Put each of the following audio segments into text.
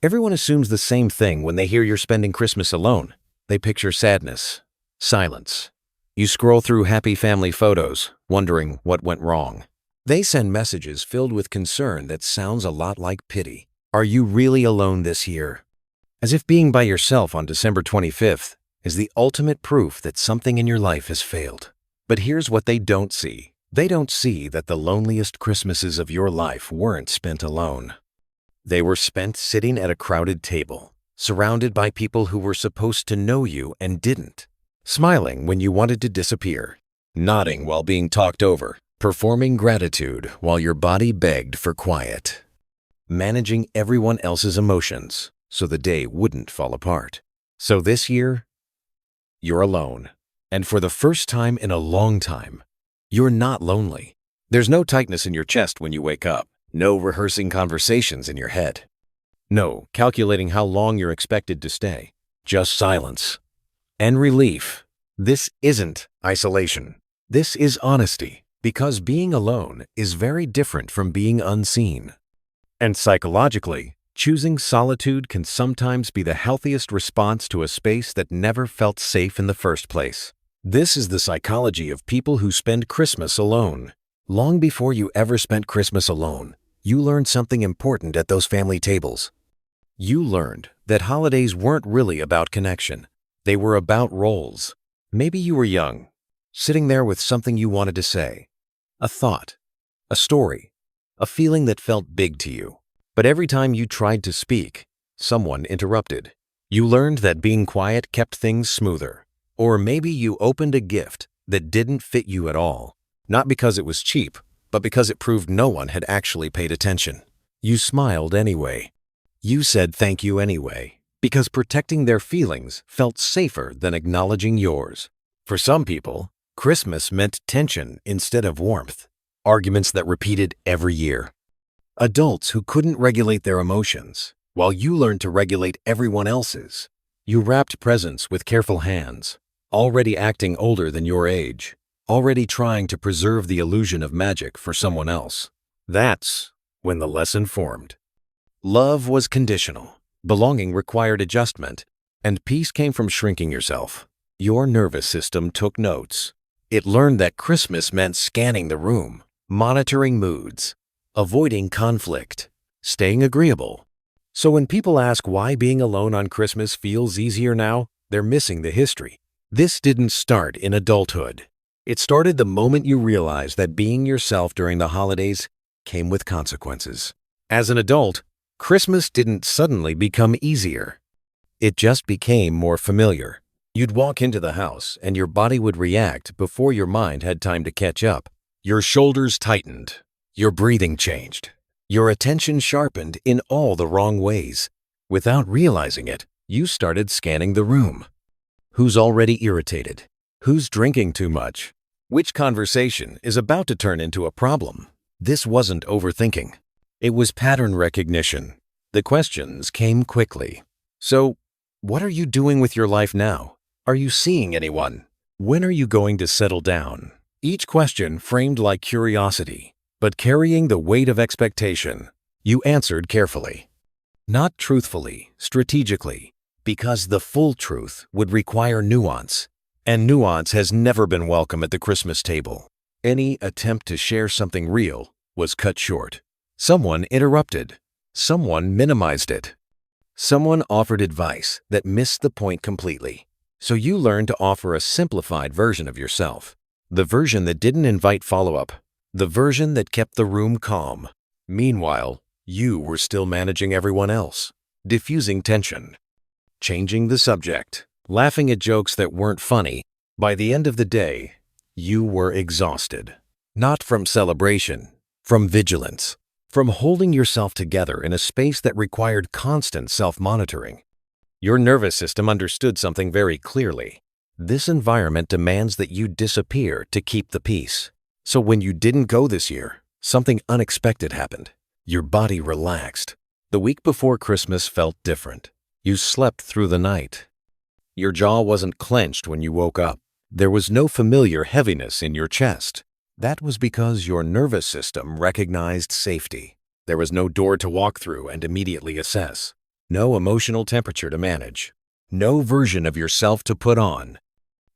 Everyone assumes the same thing when they hear you're spending Christmas alone. They picture sadness, silence. You scroll through happy family photos, wondering what went wrong. They send messages filled with concern that sounds a lot like pity. Are you really alone this year? As if being by yourself on December 25th is the ultimate proof that something in your life has failed. But here's what they don't see. They don't see that the loneliest Christmases of your life weren't spent alone. They were spent sitting at a crowded table, surrounded by people who were supposed to know you and didn't, smiling when you wanted to disappear, nodding while being talked over, performing gratitude while your body begged for quiet, managing everyone else's emotions so the day wouldn't fall apart. So this year, you're alone. And for the first time in a long time, you're not lonely. There's no tightness in your chest when you wake up. No rehearsing conversations in your head. No calculating how long you're expected to stay. Just silence and relief. This isn't isolation. This is honesty, because being alone is very different from being unseen. And psychologically, choosing solitude can sometimes be the healthiest response to a space that never felt safe in the first place. This is the psychology of people who spend Christmas alone. Long before you ever spent Christmas alone, you learned something important at those family tables. You learned that holidays weren't really about connection. They were about roles. Maybe you were young, sitting there with something you wanted to say, a thought, a story, a feeling that felt big to you. But every time you tried to speak, someone interrupted. You learned that being quiet kept things smoother. Or maybe you opened a gift that didn't fit you at all, not because it was cheap, but because it proved no one had actually paid attention. You smiled anyway. You said thank you anyway, because protecting their feelings felt safer than acknowledging yours. For some people, Christmas meant tension instead of warmth, arguments that repeated every year. Adults who couldn't regulate their emotions, while you learned to regulate everyone else's. You wrapped presents with careful hands, already acting older than your age, already trying to preserve the illusion of magic for someone else. That's when the lesson formed. Love was conditional, belonging required adjustment, and peace came from shrinking yourself. Your nervous system took notes. It learned that Christmas meant scanning the room, monitoring moods, avoiding conflict, staying agreeable. So when people ask why being alone on Christmas feels easier now, they're missing the history. This didn't start in adulthood. It started the moment you realized that being yourself during the holidays came with consequences. As an adult, Christmas didn't suddenly become easier. It just became more familiar. You'd walk into the house and your body would react before your mind had time to catch up. Your shoulders tightened. Your breathing changed. Your attention sharpened in all the wrong ways. Without realizing it, you started scanning the room. Who's already irritated? Who's drinking too much? Which conversation is about to turn into a problem? This wasn't overthinking. It was pattern recognition. The questions came quickly. So, what are you doing with your life now? Are you seeing anyone? When are you going to settle down? Each question framed like curiosity, but carrying the weight of expectation. You answered carefully. Not truthfully, strategically, because the full truth would require nuance. And nuance has never been welcome at the Christmas table. Any attempt to share something real was cut short. Someone interrupted. Someone minimized it. Someone offered advice that missed the point completely. So you learned to offer a simplified version of yourself. The version that didn't invite follow-up. The version that kept the room calm. Meanwhile, you were still managing everyone else, diffusing tension, changing the subject, laughing at jokes that weren't funny. By the end of the day, you were exhausted. Not from celebration, from vigilance, from holding yourself together in a space that required constant self-monitoring. Your nervous system understood something very clearly. This environment demands that you disappear to keep the peace. So when you didn't go this year, something unexpected happened. Your body relaxed. The week before Christmas felt different. You slept through the night. Your jaw wasn't clenched when you woke up. There was no familiar heaviness in your chest. That was because your nervous system recognized safety. There was no door to walk through and immediately assess. No emotional temperature to manage. No version of yourself to put on.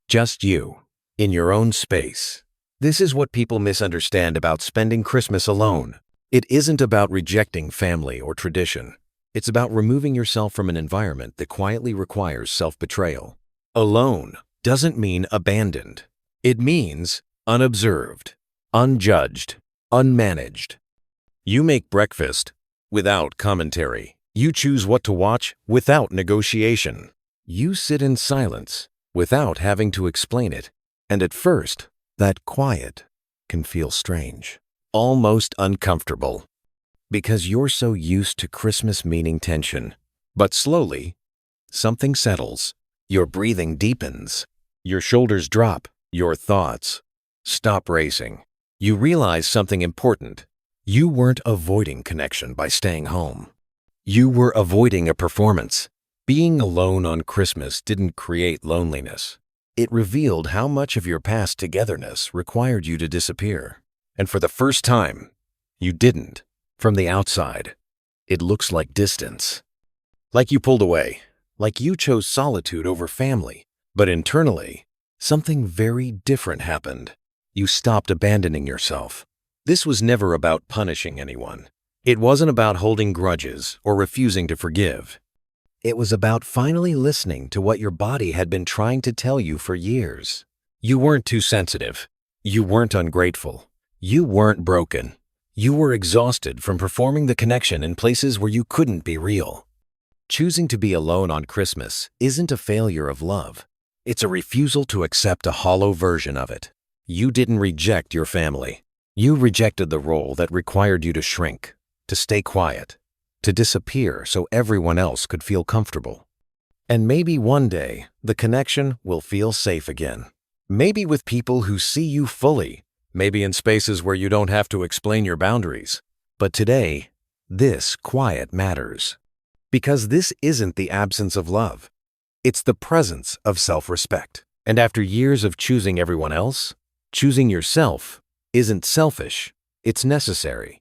Just you, in your own space. This is what people misunderstand about spending Christmas alone. It isn't about rejecting family or tradition. It's about removing yourself from an environment that quietly requires self-betrayal. Alone doesn't mean abandoned. It means unobserved, unjudged, unmanaged. You make breakfast without commentary. You choose what to watch without negotiation. You sit in silence without having to explain it. And at first, that quiet can feel strange, almost uncomfortable, because you're so used to Christmas meaning tension. But slowly, something settles. Your breathing deepens. Your shoulders drop. Your thoughts stop racing. You realize something important. You weren't avoiding connection by staying home. You were avoiding a performance. Being alone on Christmas didn't create loneliness. It revealed how much of your past togetherness required you to disappear. And for the first time, you didn't. From the outside, it looks like distance. Like you pulled away. Like you chose solitude over family. But internally, something very different happened. You stopped abandoning yourself. This was never about punishing anyone. It wasn't about holding grudges or refusing to forgive. It was about finally listening to what your body had been trying to tell you for years. You weren't too sensitive. You weren't ungrateful. You weren't broken. You were exhausted from performing the connection in places where you couldn't be real. Choosing to be alone on Christmas isn't a failure of love. It's a refusal to accept a hollow version of it. You didn't reject your family. You rejected the role that required you to shrink, to stay quiet, to disappear so everyone else could feel comfortable. And maybe one day, the connection will feel safe again. Maybe with people who see you fully, maybe in spaces where you don't have to explain your boundaries. But today, this quiet matters. Because this isn't the absence of love. It's the presence of self-respect. And after years of choosing everyone else, choosing yourself isn't selfish, it's necessary.